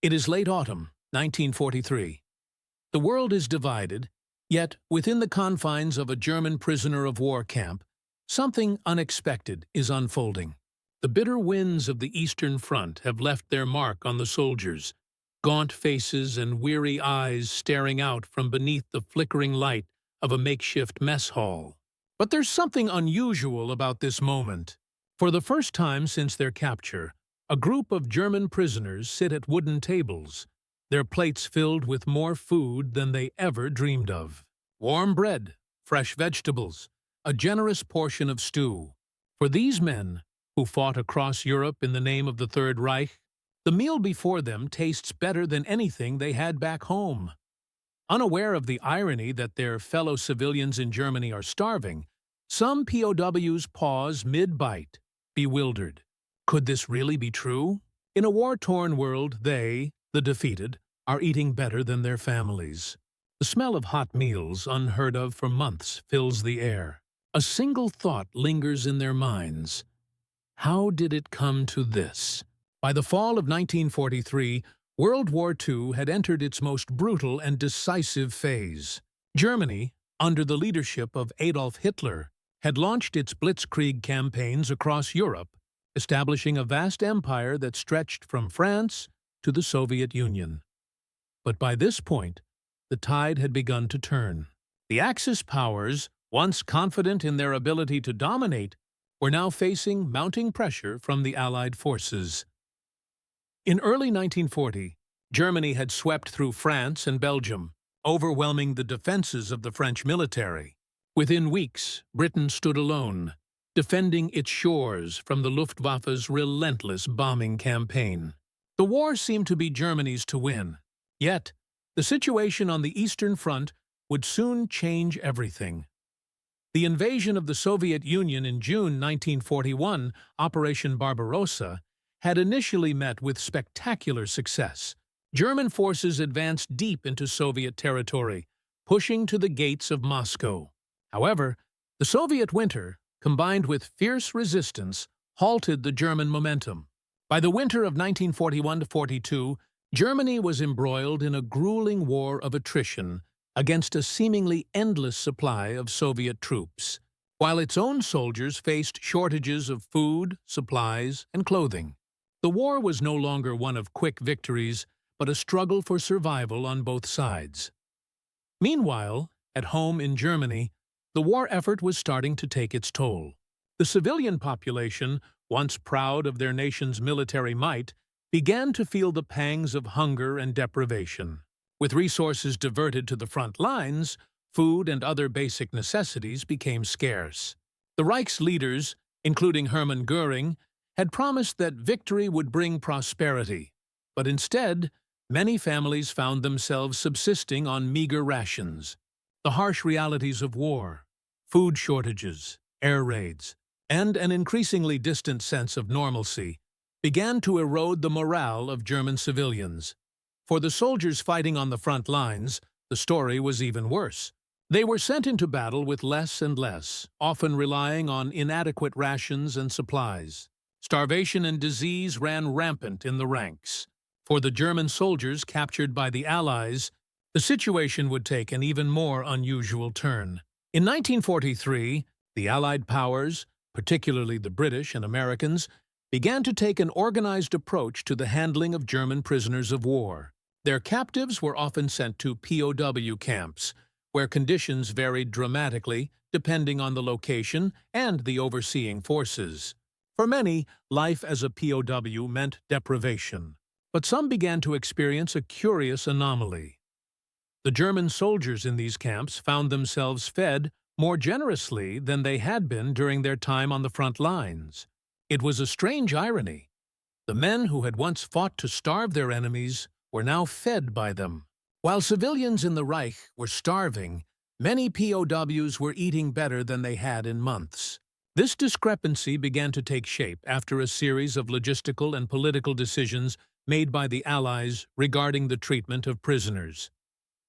It is late autumn, 1943. The world is divided, yet within the confines of a German prisoner of war camp, something unexpected is unfolding. The bitter winds of the Eastern Front have left their mark on the soldiers, gaunt faces and weary eyes staring out from beneath the flickering light of a makeshift mess hall. But there's something unusual about this moment. For the first time since their capture, a group of German prisoners sit at wooden tables, their plates filled with more food than they ever dreamed of. Warm bread, fresh vegetables, a generous portion of stew. For these men, who fought across Europe in the name of the Third Reich, the meal before them tastes better than anything they had back home. Unaware of the irony that their fellow civilians in Germany are starving, some POWs pause mid-bite, bewildered. Could this really be true? In a war-torn world, they, the defeated, are eating better than their families. The smell of hot meals, unheard of for months, fills the air. A single thought lingers in their minds. How did it come to this? By the fall of 1943, World War II had entered its most brutal and decisive phase. Germany, under the leadership of Adolf Hitler, had launched its blitzkrieg campaigns across Europe, establishing a vast empire that stretched from France to the Soviet Union. But by this point, the tide had begun to turn. The Axis powers, once confident in their ability to dominate, were now facing mounting pressure from the Allied forces. In early 1940, Germany had swept through France and Belgium, overwhelming the defenses of the French military. Within weeks, Britain stood alone, defending its shores from the Luftwaffe's relentless bombing campaign. The war seemed to be Germany's to win. Yet, the situation on the Eastern Front would soon change everything. The invasion of the Soviet Union in June 1941, Operation Barbarossa, had initially met with spectacular success. German forces advanced deep into Soviet territory, pushing to the gates of Moscow. However, the Soviet winter, combined with fierce resistance, halted the German momentum. By the winter of 1941-42, Germany was embroiled in a grueling war of attrition against a seemingly endless supply of Soviet troops, while its own soldiers faced shortages of food, supplies, and clothing. The war was no longer one of quick victories, but a struggle for survival on both sides. Meanwhile, at home in Germany, the war effort was starting to take its toll. The civilian population, once proud of their nation's military might, began to feel the pangs of hunger and deprivation. With resources diverted to the front lines, food and other basic necessities became scarce. The Reich's leaders, including Hermann Göring, had promised that victory would bring prosperity, but instead, many families found themselves subsisting on meager rations. The harsh realities of war, food shortages, air raids, and an increasingly distant sense of normalcy began to erode the morale of German civilians. For the soldiers fighting on the front lines, the story was even worse. They were sent into battle with less and less, often relying on inadequate rations and supplies. Starvation and disease ran rampant in the ranks. For the German soldiers captured by the Allies, the situation would take an even more unusual turn. In 1943, the Allied powers, particularly the British and Americans, began to take an organized approach to the handling of German prisoners of war. Their captives were often sent to POW camps, where conditions varied dramatically depending on the location and the overseeing forces. For many, life as a POW meant deprivation, but some began to experience a curious anomaly. The German soldiers in these camps found themselves fed more generously than they had been during their time on the front lines. It was a strange irony. The men who had once fought to starve their enemies were now fed by them. While civilians in the Reich were starving, many POWs were eating better than they had in months. This discrepancy began to take shape after a series of logistical and political decisions made by the Allies regarding the treatment of prisoners.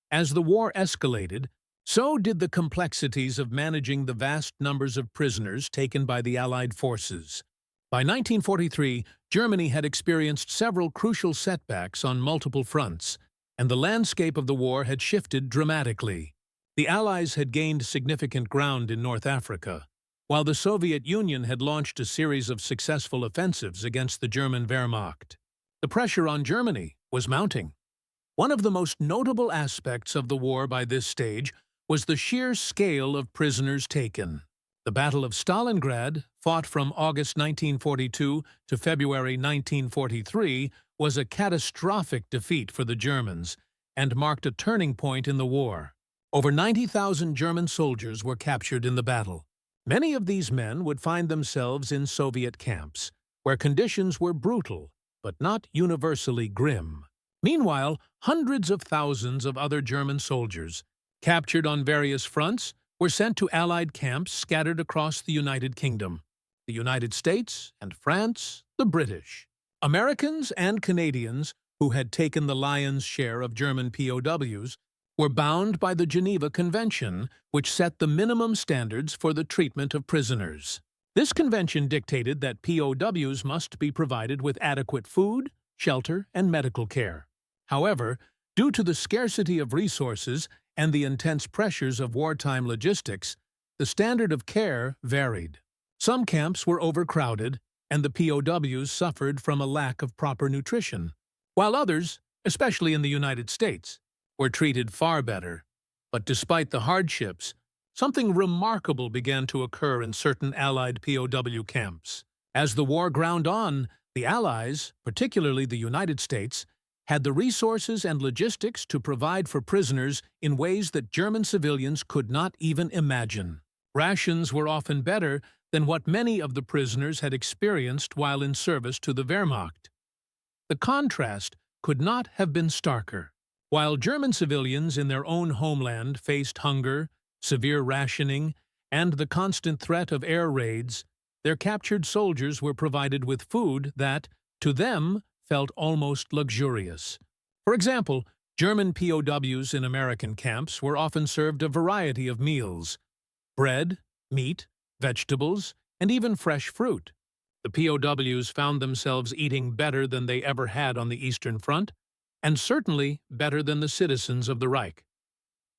As the war escalated, so did the complexities of managing the vast numbers of prisoners taken by the Allied forces. By 1943, Germany had experienced several crucial setbacks on multiple fronts, and the landscape of the war had shifted dramatically. The Allies had gained significant ground in North Africa, while the Soviet Union had launched a series of successful offensives against the German Wehrmacht. The pressure on Germany was mounting. One of the most notable aspects of the war by this stage was the sheer scale of prisoners taken. The Battle of Stalingrad, fought from August 1942 to February 1943, was a catastrophic defeat for the Germans and marked a turning point in the war. Over 90,000 German soldiers were captured in the battle. Many of these men would find themselves in Soviet camps, where conditions were brutal but not universally grim. Meanwhile, hundreds of thousands of other German soldiers, captured on various fronts, were sent to Allied camps scattered across the United Kingdom, the United States, and France, the British. Americans and Canadians, who had taken the lion's share of German POWs, were bound by the Geneva Convention, which set the minimum standards for the treatment of prisoners. This convention dictated that POWs must be provided with adequate food, shelter, and medical care. However, due to the scarcity of resources and the intense pressures of wartime logistics, the standard of care varied. Some camps were overcrowded, and the POWs suffered from a lack of proper nutrition, while others, especially in the United States, were treated far better. But despite the hardships, something remarkable began to occur in certain Allied POW camps. As the war ground on, the Allies, particularly the United States, had the resources and logistics to provide for prisoners in ways that German civilians could not even imagine. Rations were often better than what many of the prisoners had experienced while in service to the Wehrmacht. The contrast could not have been starker. While German civilians in their own homeland faced hunger, severe rationing, and the constant threat of air raids, their captured soldiers were provided with food that, to them, felt almost luxurious. For example, German POWs in American camps were often served a variety of meals: bread, meat, vegetables, and even fresh fruit. The POWs found themselves eating better than they ever had on the Eastern Front, and certainly better than the citizens of the Reich.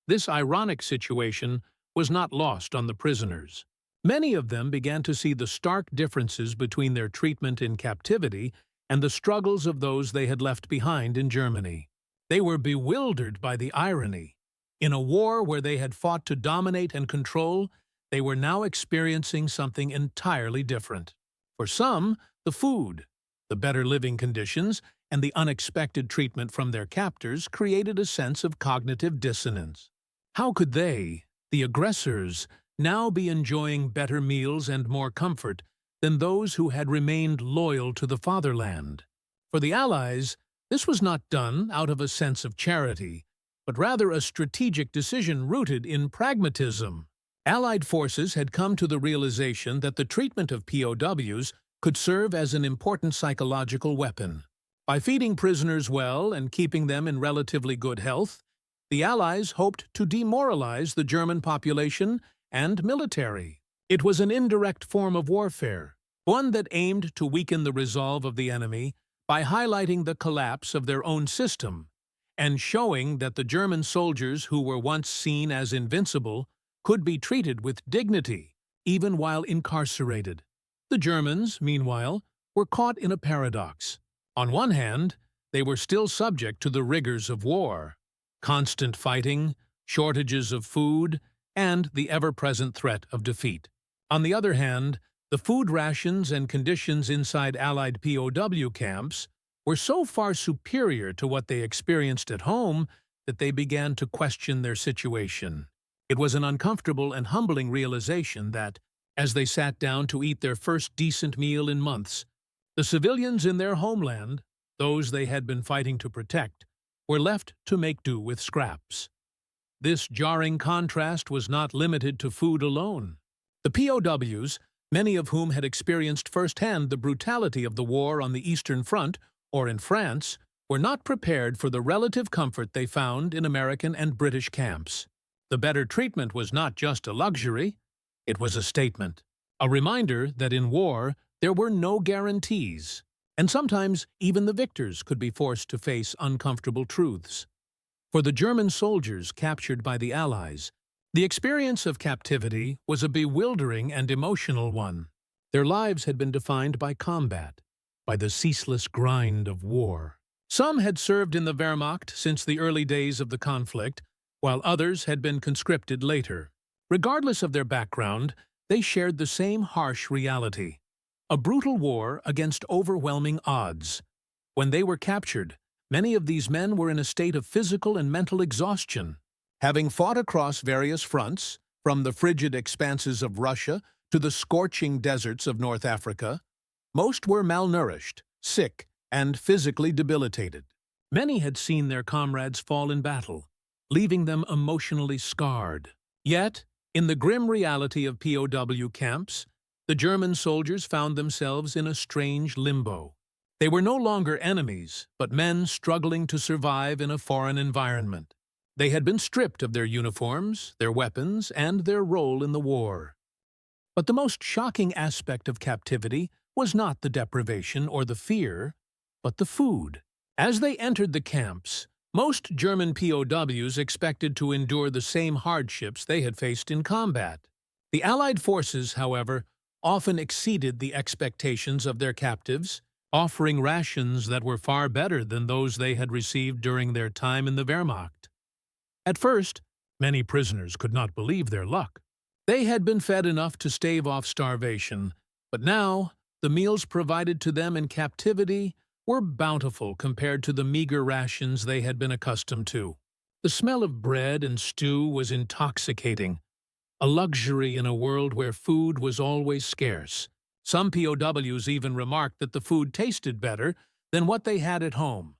This ironic situation was not lost on the prisoners. Many of them began to see the stark differences between their treatment in captivity and the struggles of those they had left behind in Germany. They were bewildered by the irony. In a war where they had fought to dominate and control, they were now experiencing something entirely different. For some, the food, the better living conditions, and the unexpected treatment from their captors created a sense of cognitive dissonance. How could they, the aggressors, now be enjoying better meals and more comfort than those who had remained loyal to the fatherland? For the Allies, this was not done out of a sense of charity, but rather a strategic decision rooted in pragmatism. Allied forces had come to the realization that the treatment of POWs could serve as an important psychological weapon. By feeding prisoners well and keeping them in relatively good health, the Allies hoped to demoralize the German population and military. It was an indirect form of warfare, one that aimed to weaken the resolve of the enemy by highlighting the collapse of their own system and showing that the German soldiers who were once seen as invincible could be treated with dignity, even while incarcerated. The Germans, meanwhile, were caught in a paradox. On one hand, they were still subject to the rigors of war: constant fighting, shortages of food, and the ever-present threat of defeat. On the other hand, the food rations and conditions inside Allied POW camps were so far superior to what they experienced at home that they began to question their situation. It was an uncomfortable and humbling realization that, as they sat down to eat their first decent meal in months, the civilians in their homeland, those they had been fighting to protect, were left to make do with scraps. This jarring contrast was not limited to food alone. The POWs, many of whom had experienced firsthand the brutality of the war on the Eastern Front or in France, were not prepared for the relative comfort they found in American and British camps. The better treatment was not just a luxury, it was a statement, a reminder that in war there were no guarantees, And sometimes even the victors could be forced to face uncomfortable truths. For the German soldiers captured by the Allies, the experience of captivity was a bewildering and emotional one. Their lives had been defined by combat, by the ceaseless grind of war. Some had served in the Wehrmacht since the early days of the conflict, while others had been conscripted later. Regardless of their background, they shared the same harsh reality: a brutal war against overwhelming odds. When they were captured, many of these men were in a state of physical and mental exhaustion. Having fought across various fronts, from the frigid expanses of Russia to the scorching deserts of North Africa, most were malnourished, sick, and physically debilitated. Many had seen their comrades fall in battle, leaving them emotionally scarred. Yet, in the grim reality of POW camps, the German soldiers found themselves in a strange limbo. They were no longer enemies, but men struggling to survive in a foreign environment. They had been stripped of their uniforms, their weapons, and their role in the war. But the most shocking aspect of captivity was not the deprivation or the fear, but the food. As they entered the camps, most German POWs expected to endure the same hardships they had faced in combat. The Allied forces, however, often exceeded the expectations of their captives, offering rations that were far better than those they had received during their time in the Wehrmacht. At first, many prisoners could not believe their luck. They had been fed enough to stave off starvation, but now the meals provided to them in captivity were bountiful compared to the meager rations they had been accustomed to. The smell of bread and stew was intoxicating, a luxury in a world where food was always scarce. Some POWs even remarked that the food tasted better than what they had at home,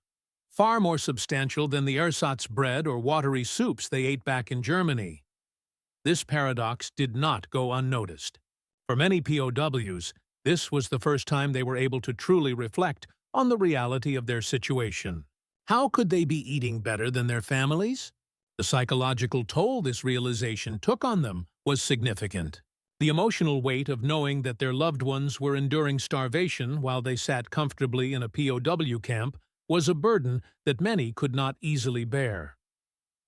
far more substantial than the ersatz bread or watery soups they ate back in Germany. This paradox did not go unnoticed. For many POWs, this was the first time they were able to truly reflect on the reality of their situation. How could they be eating better than their families? The psychological toll this realization took on them was significant. The emotional weight of knowing that their loved ones were enduring starvation while they sat comfortably in a POW camp was a burden that many could not easily bear.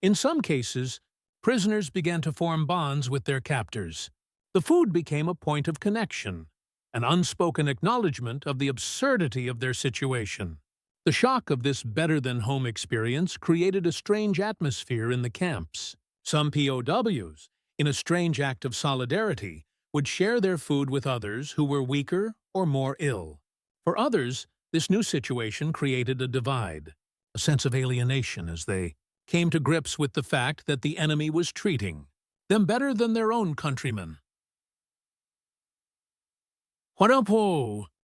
In some cases, prisoners began to form bonds with their captors. The food became a point of connection, an unspoken acknowledgement of the absurdity of their situation. The shock of this better-than-home experience created a strange atmosphere in the camps. Some POWs, in a strange act of solidarity, would share their food with others who were weaker or more ill. For others, this new situation created a divide, a sense of alienation as they came to grips with the fact that the enemy was treating them better than their own countrymen.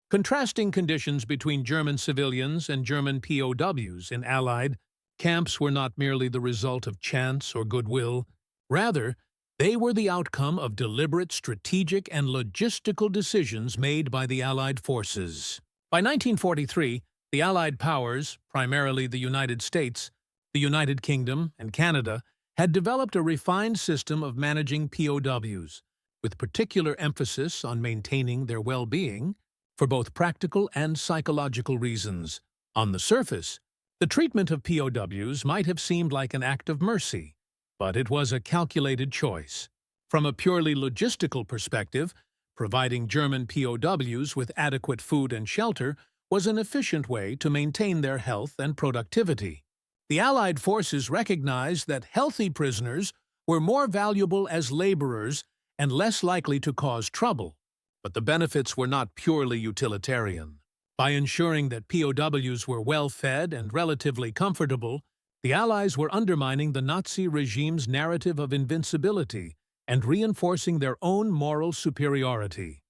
Contrasting conditions between German civilians and German POWs in Allied camps were not merely the result of chance or goodwill. Rather, they were the outcome of deliberate strategic and logistical decisions made by the Allied forces. By 1943, the Allied powers, primarily the United States, the United Kingdom, and Canada, had developed a refined system of managing POWs, with particular emphasis on maintaining their well-being for both practical and psychological reasons. On the surface, the treatment of POWs might have seemed like an act of mercy, but it was a calculated choice. From a purely logistical perspective, providing German POWs with adequate food and shelter was an efficient way to maintain their health and productivity. The Allied forces recognized that healthy prisoners were more valuable as laborers and less likely to cause trouble, but the benefits were not purely utilitarian. By ensuring that POWs were well-fed and relatively comfortable, the Allies were undermining the Nazi regime's narrative of invincibility and reinforcing their own moral superiority.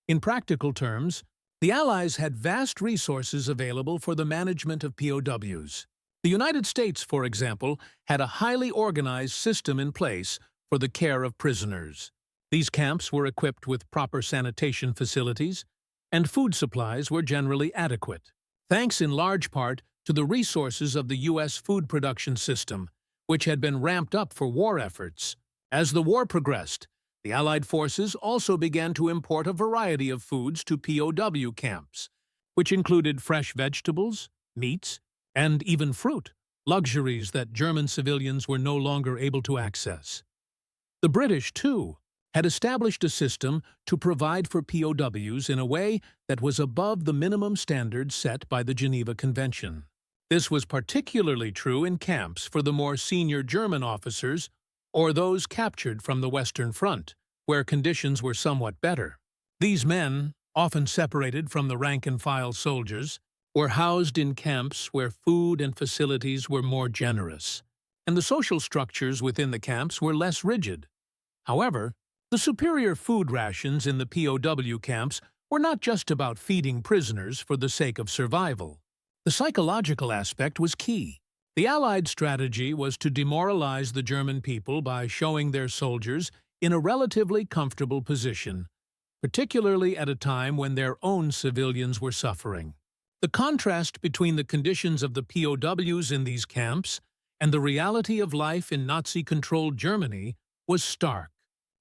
In practical terms, the Allies had vast resources available for the management of POWs. The United States, for example, had a highly organized system in place for the care of prisoners. These camps were equipped with proper sanitation facilities, and food supplies were generally adequate, thanks in large part to the resources of the U.S. food production system, which had been ramped up for war efforts. As the war progressed, the Allied forces also began to import a variety of foods to POW camps. which included fresh vegetables, meats, and even fruit, luxuries that German civilians were no longer able to access. The British, too, had established a system to provide for POWs in a way that was above the minimum standards set by the Geneva Convention. This was particularly true in camps for the more senior German officers or those captured from the Western Front, where conditions were somewhat better. These men, often separated from the rank-and-file soldiers, were housed in camps where food and facilities were more generous, and the social structures within the camps were less rigid. However, the superior food rations in the POW camps were not just about feeding prisoners for the sake of survival. The psychological aspect was key. The Allied strategy was to demoralize the German people by showing their soldiers in a relatively comfortable position, particularly at a time when their own civilians were suffering. The contrast between the conditions of the POWs in these camps and the reality of life in Nazi-controlled Germany was stark.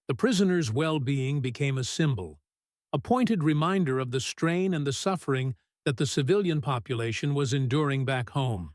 The prisoners' well-being became a symbol, a pointed reminder of the strain and the suffering that the civilian population was enduring back home.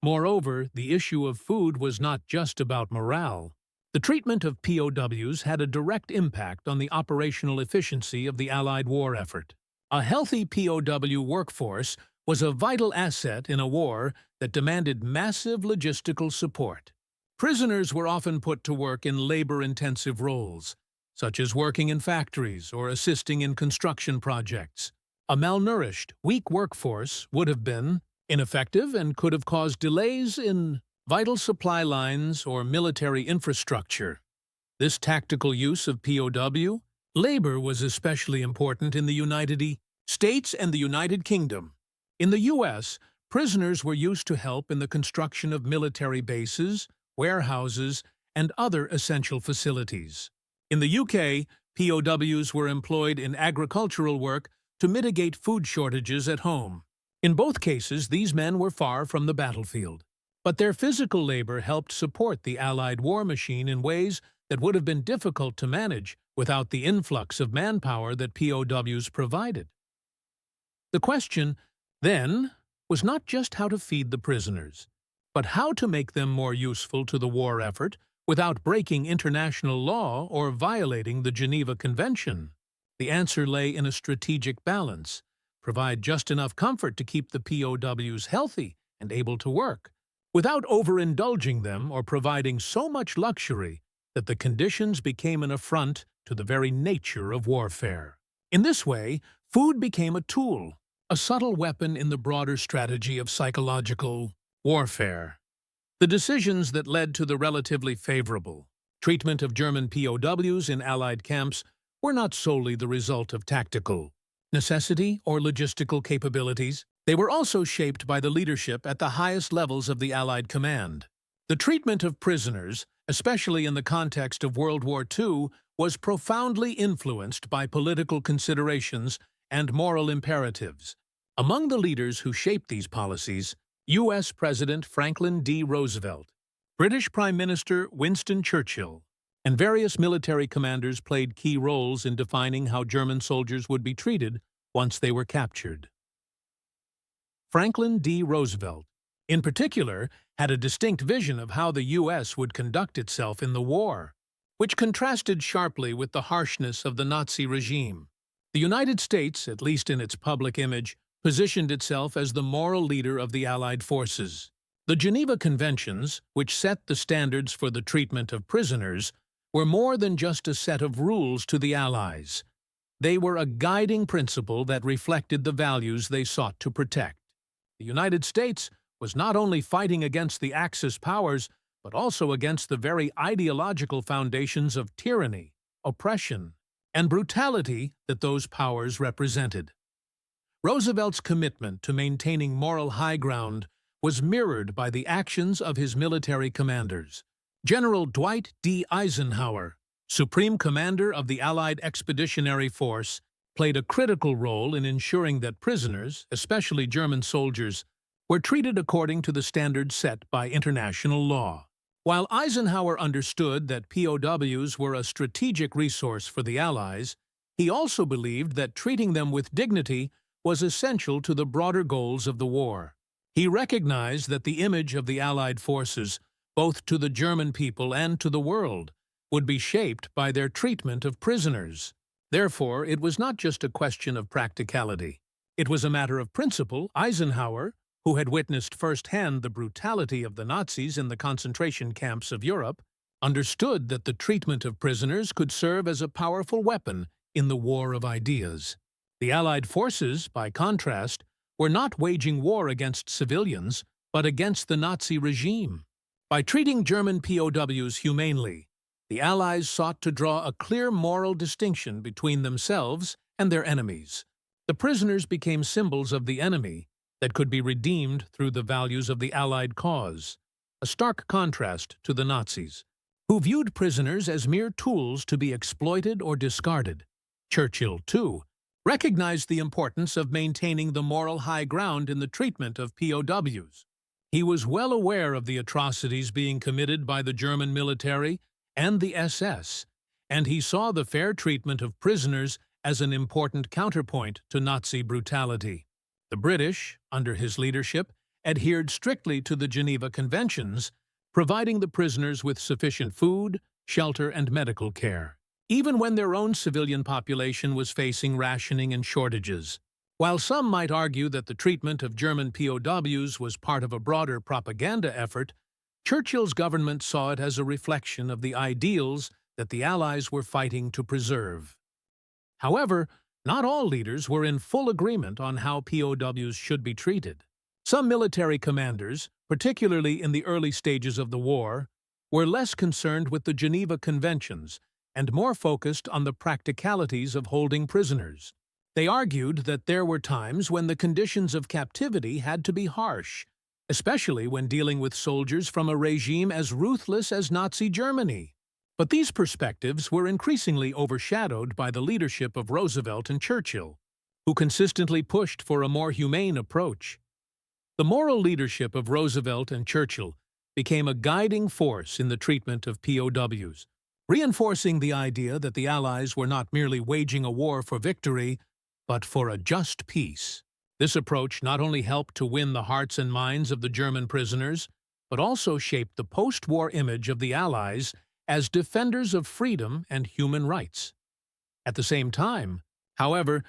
Moreover, the issue of food was not just about morale. The treatment of POWs had a direct impact on the operational efficiency of the Allied war effort. A healthy POW workforce was a vital asset in a war that demanded massive logistical support. Prisoners were often put to work in labor-intensive roles, such as working in factories or assisting in construction projects. A malnourished, weak workforce would have been ineffective and could have caused delays in vital supply lines or military infrastructure. This tactical use of POW labor was especially important in the United States and the United Kingdom. In the U.S., prisoners were used to help in the construction of military bases, warehouses, and other essential facilities. In the UK, POWs were employed in agricultural work to mitigate food shortages at home. In both cases, these men were far from the battlefield, but their physical labor helped support the Allied war machine in ways that would have been difficult to manage without the influx of manpower that POWs provided. The question, then, was not just how to feed the prisoners, but how to make them more useful to the war effort without breaking international law or violating the Geneva Convention. The answer lay in a strategic balance: provide just enough comfort to keep the POWs healthy and able to work, without overindulging them or providing so much luxury that the conditions became an affront to the very nature of warfare. In this way, food became a tool, a subtle weapon in the broader strategy of psychological warfare. The decisions that led to the relatively favorable treatment of German POWs in Allied camps were not solely the result of tactical necessity or logistical capabilities. They were also shaped by the leadership at the highest levels of the Allied command. The treatment of prisoners, especially in the context of World War II, was profoundly influenced by political considerations and moral imperatives. Among the leaders who shaped these policies, U.S. President Franklin D. Roosevelt, British Prime Minister Winston Churchill, and various military commanders played key roles in defining how German soldiers would be treated once they were captured. Franklin D. Roosevelt, in particular, had a distinct vision of how the U.S. would conduct itself in the war, which contrasted sharply with the harshness of the Nazi regime. The United States, at least in its public image, positioned itself as the moral leader of the Allied forces. The Geneva Conventions, which set the standards for the treatment of prisoners, were more than just a set of rules to the Allies. They were a guiding principle that reflected the values they sought to protect. The United States was not only fighting against the Axis powers, but also against the very ideological foundations of tyranny, oppression, and brutality that those powers represented. Roosevelt's commitment to maintaining moral high ground was mirrored by the actions of his military commanders. General Dwight D. Eisenhower, Supreme Commander of the Allied Expeditionary Force, played a critical role in ensuring that prisoners, especially German soldiers, were treated according to the standards set by international law. While Eisenhower understood that POWs were a strategic resource for the Allies, he also believed that treating them with dignity was essential to the broader goals of the war. He recognized that the image of the Allied forces, both to the German people and to the world, would be shaped by their treatment of prisoners. Therefore, it was not just a question of practicality. It was a matter of principle. Eisenhower, who had witnessed firsthand the brutality of the Nazis in the concentration camps of Europe, understood that the treatment of prisoners could serve as a powerful weapon in the war of ideas. The Allied forces, by contrast, were not waging war against civilians, but against the Nazi regime. By treating German POWs humanely, the Allies sought to draw a clear moral distinction between themselves and their enemies. The prisoners became symbols of the enemy that could be redeemed through the values of the Allied cause, a stark contrast to the Nazis, who viewed prisoners as mere tools to be exploited or discarded. Churchill, too, recognized the importance of maintaining the moral high ground in the treatment of POWs. He was well aware of the atrocities being committed by the German military and the SS, and he saw the fair treatment of prisoners as an important counterpoint to Nazi brutality. The British, under his leadership, adhered strictly to the Geneva Conventions, providing the prisoners with sufficient food, shelter, and medical care, even when their own civilian population was facing rationing and shortages. While some might argue that the treatment of German POWs was part of a broader propaganda effort, Churchill's government saw it as a reflection of the ideals that the Allies were fighting to preserve. However, not all leaders were in full agreement on how POWs should be treated. Some military commanders, particularly in the early stages of the war, were less concerned with the Geneva Conventions and more focused on the practicalities of holding prisoners. They argued that there were times when the conditions of captivity had to be harsh, especially when dealing with soldiers from a regime as ruthless as Nazi Germany. But these perspectives were increasingly overshadowed by the leadership of Roosevelt and Churchill, who consistently pushed for a more humane approach. The moral leadership of Roosevelt and Churchill became a guiding force in the treatment of POWs, reinforcing the idea that the Allies were not merely waging a war for victory, but for a just peace. This approach not only helped to win the hearts and minds of the German prisoners, but also shaped the post-war image of the Allies as defenders of freedom and human rights. At the same time, however,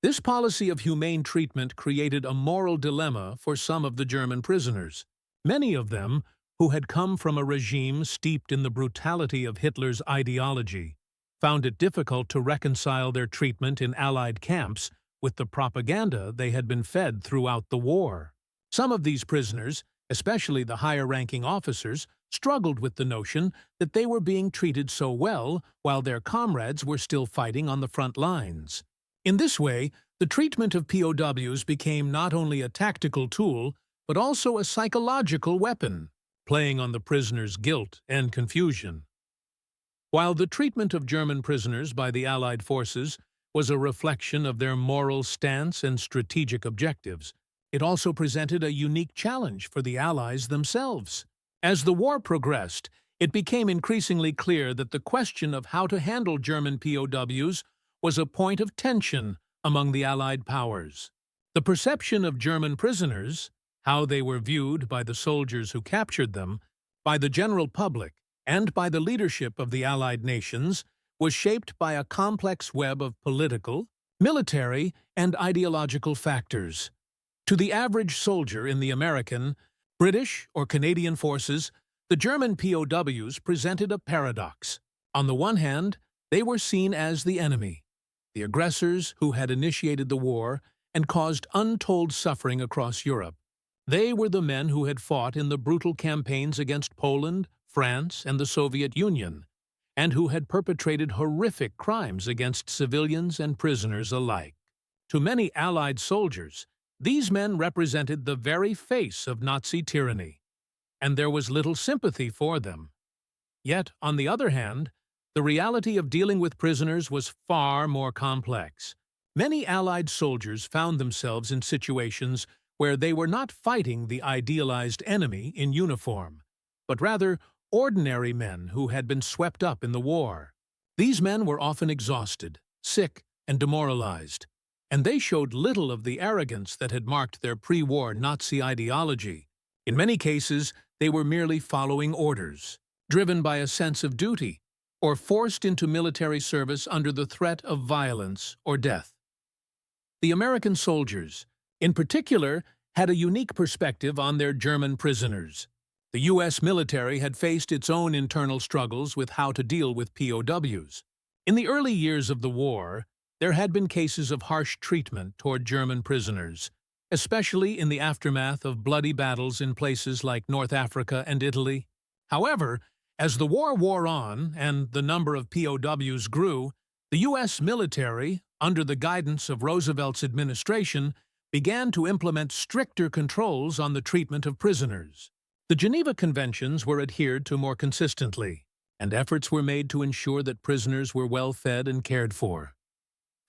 this policy of humane treatment created a moral dilemma for some of the German prisoners. Many of them, who had come from a regime steeped in the brutality of Hitler's ideology, found it difficult to reconcile their treatment in Allied camps with the propaganda they had been fed throughout the war. Some of these prisoners, especially the higher-ranking officers, struggled with the notion that they were being treated so well while their comrades were still fighting on the front lines. In this way, the treatment of POWs became not only a tactical tool, but also a psychological weapon, playing on the prisoners' guilt and confusion. While the treatment of German prisoners by the Allied forces was a reflection of their moral stance and strategic objectives, it also presented a unique challenge for the Allies themselves. As the war progressed, it became increasingly clear that the question of how to handle German POWs was a point of tension among the Allied powers. The perception of German prisoners, how they were viewed by the soldiers who captured them, by the general public, and by the leadership of the Allied nations, was shaped by a complex web of political, military, and ideological factors. To the average soldier in the American, British, or Canadian forces, the German POWs presented a paradox. On the one hand, they were seen as the enemy, the aggressors who had initiated the war and caused untold suffering across Europe. They were the men who had fought in the brutal campaigns against Poland, France, and the Soviet Union, and who had perpetrated horrific crimes against civilians and prisoners alike. To many Allied soldiers, these men represented the very face of Nazi tyranny, and there was little sympathy for them. Yet, on the other hand, the reality of dealing with prisoners was far more complex. Many Allied soldiers found themselves in situations where they were not fighting the idealized enemy in uniform, but rather ordinary men who had been swept up in the war. These men were often exhausted, sick, and demoralized, and they showed little of the arrogance that had marked their pre-war Nazi ideology. In many cases, they were merely following orders, driven by a sense of duty, or forced into military service under the threat of violence or death. The American soldiers, in particular, had a unique perspective on their German prisoners. The U.S. military had faced its own internal struggles with how to deal with POWs. In the early years of the war, there had been cases of harsh treatment toward German prisoners, especially in the aftermath of bloody battles in places like North Africa and Italy. However, as the war wore on and the number of POWs grew, the U.S. military, under the guidance of Roosevelt's administration, began to implement stricter controls on the treatment of prisoners. The Geneva Conventions were adhered to more consistently, and efforts were made to ensure that prisoners were well fed and cared for.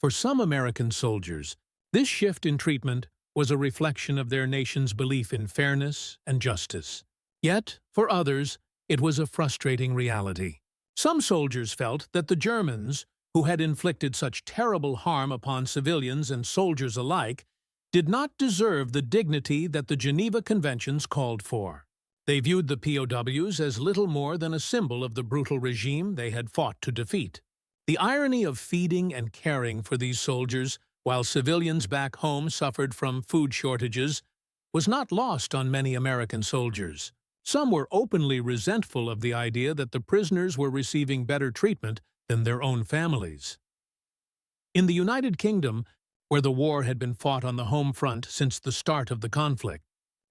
For some American soldiers, this shift in treatment was a reflection of their nation's belief in fairness and justice. Yet, for others, it was a frustrating reality. Some soldiers felt that the Germans, who had inflicted such terrible harm upon civilians and soldiers alike, did not deserve the dignity that the Geneva Conventions called for. They viewed the POWs as little more than a symbol of the brutal regime they had fought to defeat. The irony of feeding and caring for these soldiers while civilians back home suffered from food shortages was not lost on many American soldiers. Some were openly resentful of the idea that the prisoners were receiving better treatment than their own families. In the United Kingdom, where the war had been fought on the home front since the start of the conflict,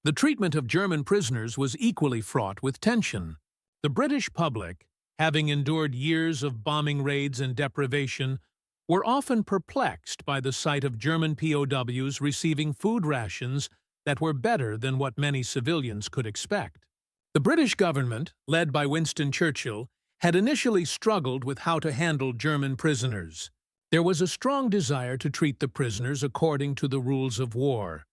the treatment of German prisoners was equally fraught with tension. The British public, having endured years of bombing raids and deprivation, were often perplexed by the sight of German POWs receiving food rations that were better than what many civilians could expect. The British government, led by Winston Churchill, had initially struggled with how to handle German prisoners. There was a strong desire to treat the prisoners according to the rules of war,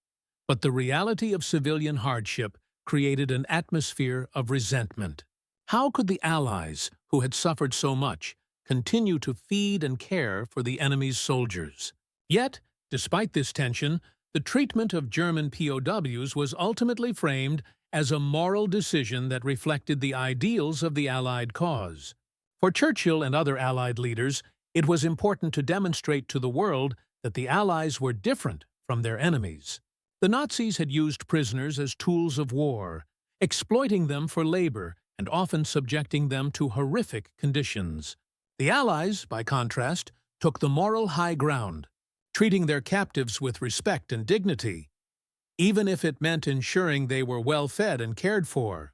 but the reality of civilian hardship created an atmosphere of resentment. How could the Allies, who had suffered so much, continue to feed and care for the enemy's soldiers? Yet, despite this tension, the treatment of German POWs was ultimately framed as a moral decision that reflected the ideals of the Allied cause. For Churchill and other Allied leaders, it was important to demonstrate to the world that the Allies were different from their enemies. The Nazis had used prisoners as tools of war, exploiting them for labor and often subjecting them to horrific conditions. The Allies, by contrast, took the moral high ground, treating their captives with respect and dignity, even if it meant ensuring they were well fed and cared for.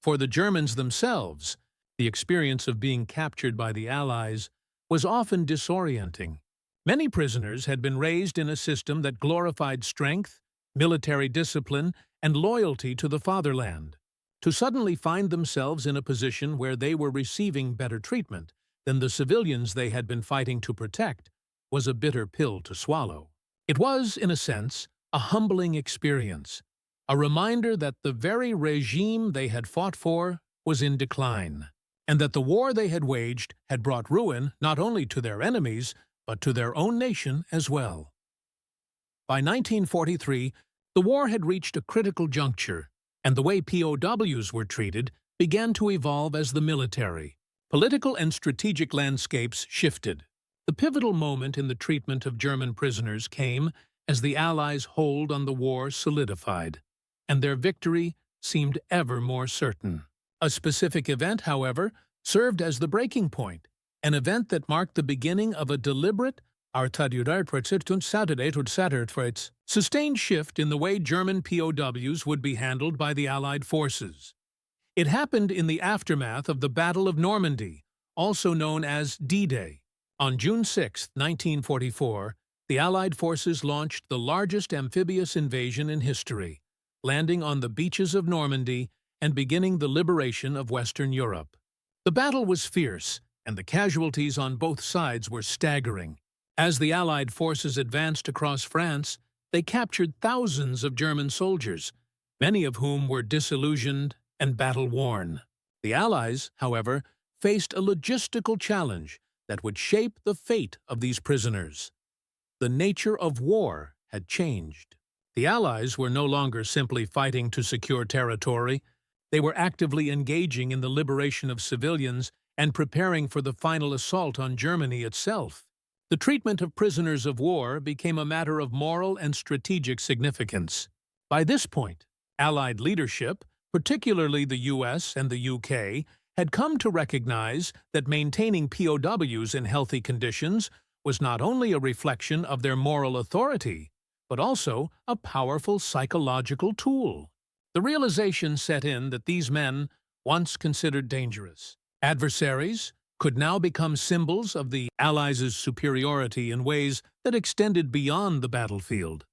For the Germans themselves, the experience of being captured by the Allies was often disorienting. Many prisoners had been raised in a system that glorified strength, military discipline, and loyalty to the fatherland. To suddenly find themselves in a position where they were receiving better treatment than the civilians they had been fighting to protect was a bitter pill to swallow. It was, in a sense, a humbling experience, a reminder that the very regime they had fought for was in decline, and that the war they had waged had brought ruin not only to their enemies, but to their own nation as well. By 1943, the war had reached a critical juncture, and the way POWs were treated began to evolve as the military. Political and strategic landscapes shifted. The pivotal moment in the treatment of German prisoners came as the Allies' hold on the war solidified, and their victory seemed ever more certain. A specific event, however, served as the breaking point, an event that marked the beginning of a deliberate, sustained shift in the way German POWs would be handled by the Allied forces. It happened in the aftermath of the Battle of Normandy, also known as D-Day. On June 6, 1944, the Allied forces launched the largest amphibious invasion in history, landing on the beaches of Normandy and beginning the liberation of Western Europe. The battle was fierce, and the casualties on both sides were staggering. As the Allied forces advanced across France, they captured thousands of German soldiers, many of whom were disillusioned and battle-worn. The Allies, however, faced a logistical challenge that would shape the fate of these prisoners. The nature of war had changed. The Allies were no longer simply fighting to secure territory. They were actively engaging in the liberation of civilians and preparing for the final assault on Germany itself. The treatment of prisoners of war became a matter of moral and strategic significance. By this point, Allied leadership, particularly the US and the UK, had come to recognize that maintaining POWs in healthy conditions was not only a reflection of their moral authority, but also a powerful psychological tool. The realization set in that these men, once considered dangerous adversaries, could now become symbols of the Allies' superiority in ways that extended beyond the battlefield.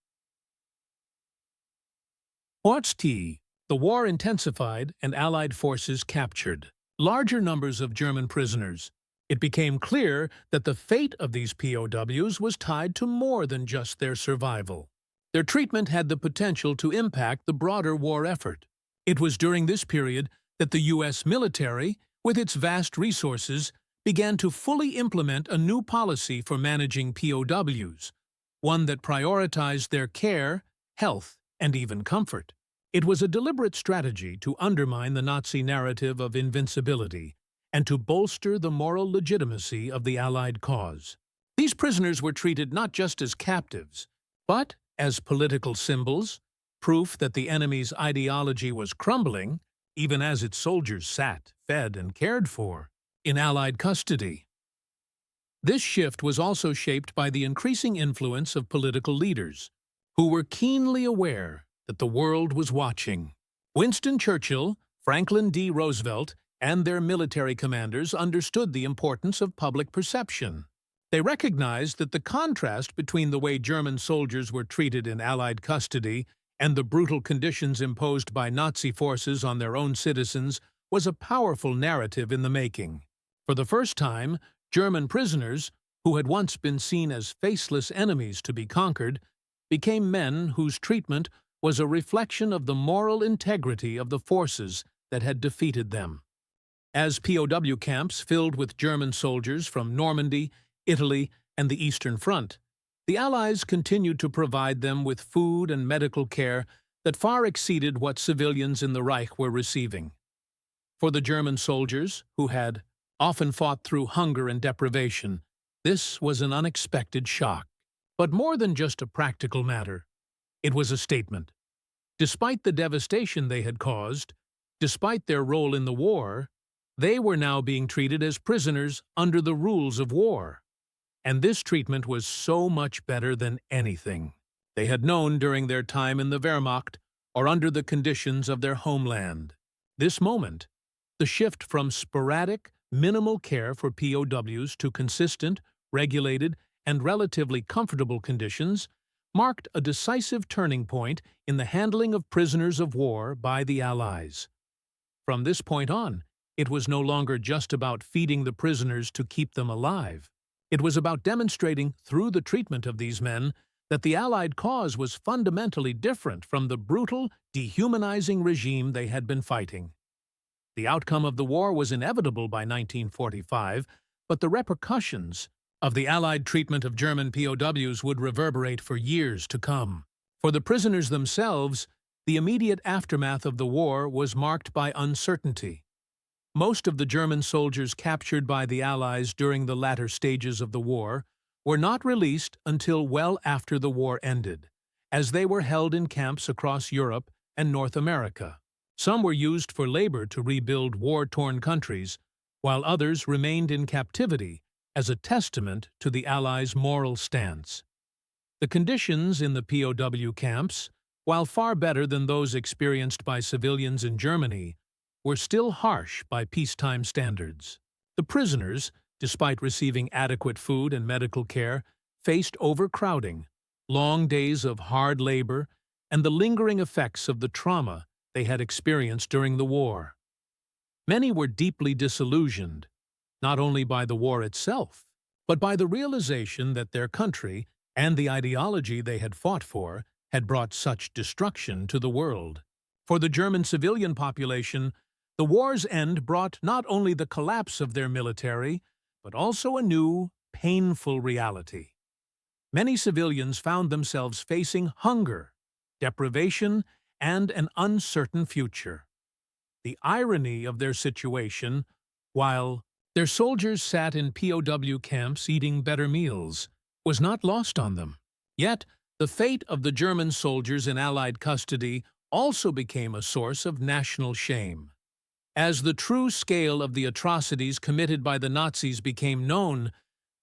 The war intensified and Allied forces captured larger numbers of German prisoners. It became clear that the fate of these POWs was tied to more than just their survival. Their treatment had the potential to impact the broader war effort. It was during this period that the U.S. military, with its vast resources, began to fully implement a new policy for managing POWs, one that prioritized their care, health, and even comfort. It was a deliberate strategy to undermine the Nazi narrative of invincibility and to bolster the moral legitimacy of the Allied cause. These prisoners were treated not just as captives, but as political symbols, proof that the enemy's ideology was crumbling, even as its soldiers sat, fed, and cared for in Allied custody. This shift was also shaped by the increasing influence of political leaders, who were keenly aware that the world was watching. Winston Churchill, Franklin D. Roosevelt, and their military commanders understood the importance of public perception. They recognized that the contrast between the way German soldiers were treated in Allied custody and the brutal conditions imposed by Nazi forces on their own citizens was a powerful narrative in the making. For the first time, German prisoners, who had once been seen as faceless enemies to be conquered, became men whose treatment was a reflection of the moral integrity of the forces that had defeated them. As POW camps filled with German soldiers from Normandy, Italy, and the Eastern Front, the Allies continued to provide them with food and medical care that far exceeded what civilians in the Reich were receiving. For the German soldiers, who had often fought through hunger and deprivation, this was an unexpected shock. But more than just a practical matter, it was a statement. Despite the devastation they had caused, despite their role in the war, they were now being treated as prisoners under the rules of war. And this treatment was so much better than anything they had known during their time in the Wehrmacht or under the conditions of their homeland. This moment, the shift from sporadic, minimal care for POWs to consistent, regulated, and relatively comfortable conditions, marked a decisive turning point in the handling of prisoners of war by the Allies. From this point on, it was no longer just about feeding the prisoners to keep them alive. It was about demonstrating through the treatment of these men that the Allied cause was fundamentally different from the brutal, dehumanizing regime they had been fighting. The outcome of the war was inevitable by 1945, but the repercussions of the Allied treatment of German POWs would reverberate for years to come. For the prisoners themselves, the immediate aftermath of the war was marked by uncertainty. Most of the German soldiers captured by the Allies during the latter stages of the war were not released until well after the war ended, as they were held in camps across Europe and North America. Some were used for labor to rebuild war-torn countries, while others remained in captivity as a testament to the Allies' moral stance. The conditions in the POW camps, while far better than those experienced by civilians in Germany, were still harsh by peacetime standards. The prisoners, despite receiving adequate food and medical care, faced overcrowding, long days of hard labor, and the lingering effects of the trauma they had experienced during the war. Many were deeply disillusioned, not only by the war itself, but by the realization that their country and the ideology they had fought for had brought such destruction to the world. For the German civilian population, the war's end brought not only the collapse of their military, but also a new, painful reality. many civilians found themselves facing hunger, deprivation, and an uncertain future. The irony of their situation, while their soldiers sat in POW camps eating better meals, was not lost on them. Yet, the fate of the German soldiers in Allied custody also became a source of national shame. As the true scale of the atrocities committed by the Nazis became known,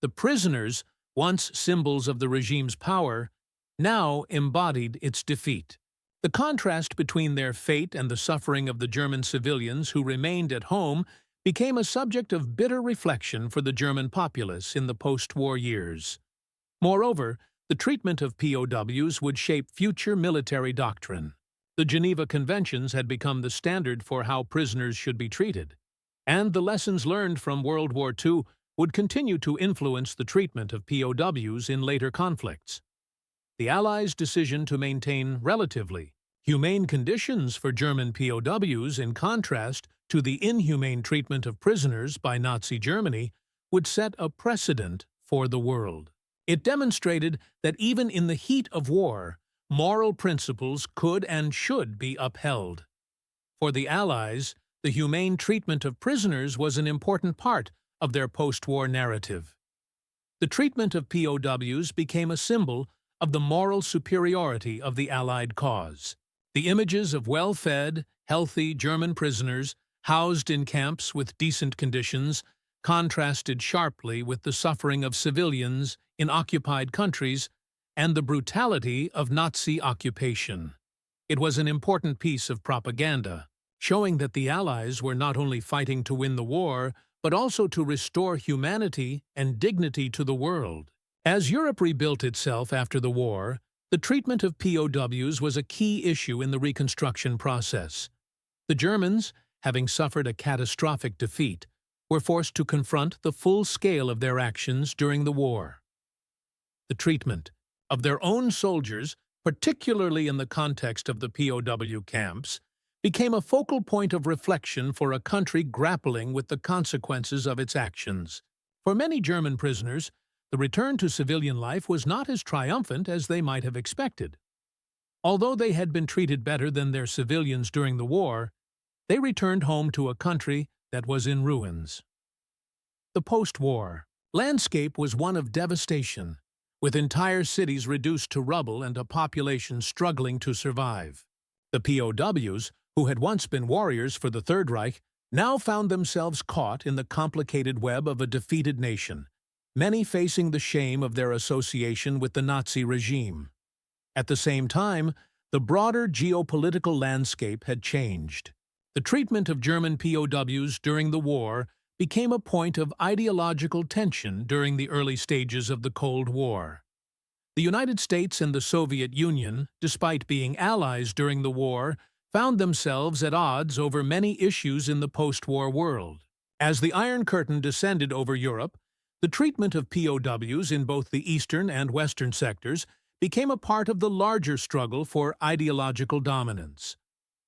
the prisoners, once symbols of the regime's power, now embodied its defeat. The contrast between their fate and the suffering of the German civilians who remained at home became a subject of bitter reflection for the German populace in the post-war years. Moreover, the treatment of POWs would shape future military doctrine. The Geneva Conventions had become the standard for how prisoners should be treated, and the lessons learned from World War II would continue to influence the treatment of POWs in later conflicts. The Allies' decision to maintain relatively humane conditions for German POWs in contrast to the inhumane treatment of prisoners by Nazi Germany would set a precedent for the world. It demonstrated that even in the heat of war, moral principles could and should be upheld. For the Allies, the humane treatment of prisoners was an important part of their post-war narrative. The treatment of POWs became a symbol of the moral superiority of the Allied cause. The images of well-fed, healthy German prisoners housed in camps with decent conditions contrasted sharply with the suffering of civilians in occupied countries and the brutality of Nazi occupation. It was an important piece of propaganda, showing that the Allies were not only fighting to win the war, but also to restore humanity and dignity to the world. As Europe rebuilt itself after the war, the treatment of POWs was a key issue in the reconstruction process. The Germans, having suffered a catastrophic defeat, were forced to confront the full scale of their actions during the war. The treatment of their own soldiers, particularly in the context of the POW camps, became a focal point of reflection for a country grappling with the consequences of its actions. For many German prisoners, the return to civilian life was not as triumphant as they might have expected. Although they had been treated better than their civilians during the war, they returned home to a country that was in ruins. The post-war landscape was one of devastation, with entire cities reduced to rubble and a population struggling to survive. The POWs, who had once been warriors for the Third Reich, now found themselves caught in the complicated web of a defeated nation, many facing the shame of their association with the Nazi regime. At the same time, the broader geopolitical landscape had changed. The treatment of German POWs during the war became a point of ideological tension during the early stages of the Cold War. The United States and the Soviet Union, despite being allies during the war, found themselves at odds over many issues in the post-war world. As the Iron Curtain descended over Europe, the treatment of POWs in both the eastern and western sectors became a part of the larger struggle for ideological dominance.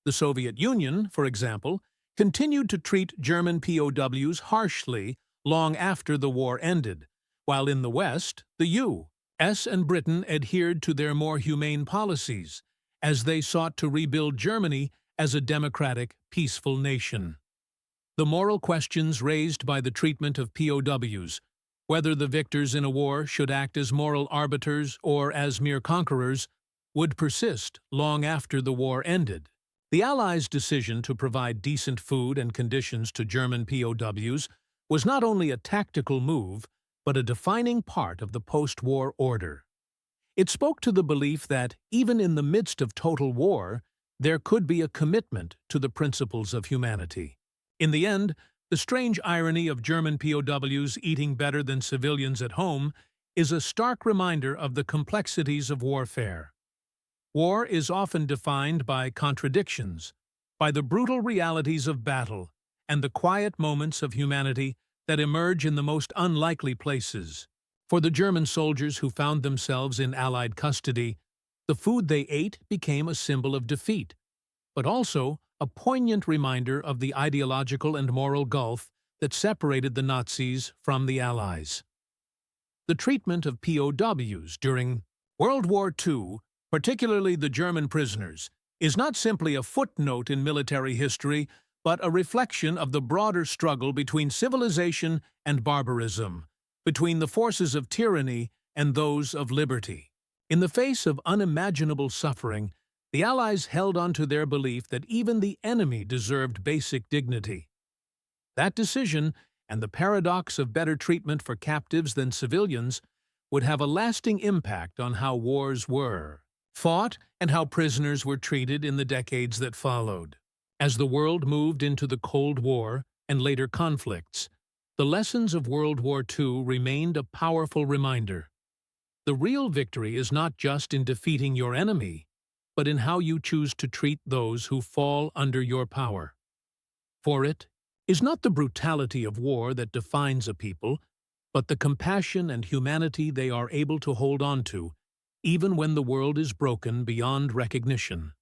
The Soviet Union, for example, continued to treat German POWs harshly long after the war ended, while in the West, the U.S. and Britain adhered to their more humane policies, as they sought to rebuild Germany as a democratic, peaceful nation. The moral questions raised by the treatment of POWs, whether the victors in a war should act as moral arbiters or as mere conquerors, would persist long after the war ended. The Allies' decision to provide decent food and conditions to German POWs was not only a tactical move, but a defining part of the post-war order. It spoke to the belief that, even in the midst of total war, there could be a commitment to the principles of humanity. In the end, the strange irony of German POWs eating better than civilians at home is a stark reminder of the complexities of warfare. War is often defined by contradictions, by the brutal realities of battle, and the quiet moments of humanity that emerge in the most unlikely places. For the German soldiers who found themselves in Allied custody, the food they ate became a symbol of defeat, but also a poignant reminder of the ideological and moral gulf that separated the Nazis from the Allies. The treatment of POWs during World War II, particularly the German prisoners, is not simply a footnote in military history, but a reflection of the broader struggle between civilization and barbarism, between the forces of tyranny and those of liberty. In the face of unimaginable suffering, the Allies held on to their belief that even the enemy deserved basic dignity. That decision, and the paradox of better treatment for captives than civilians, would have a lasting impact on how wars were fought and how prisoners were treated in the decades that followed. As the world moved into the Cold War and later conflicts, the lessons of World War II remained a powerful reminder. The real victory is not just in defeating your enemy, but in how you choose to treat those who fall under your power. For it is not the brutality of war that defines a people, but the compassion and humanity they are able to hold on to, even when the world is broken beyond recognition.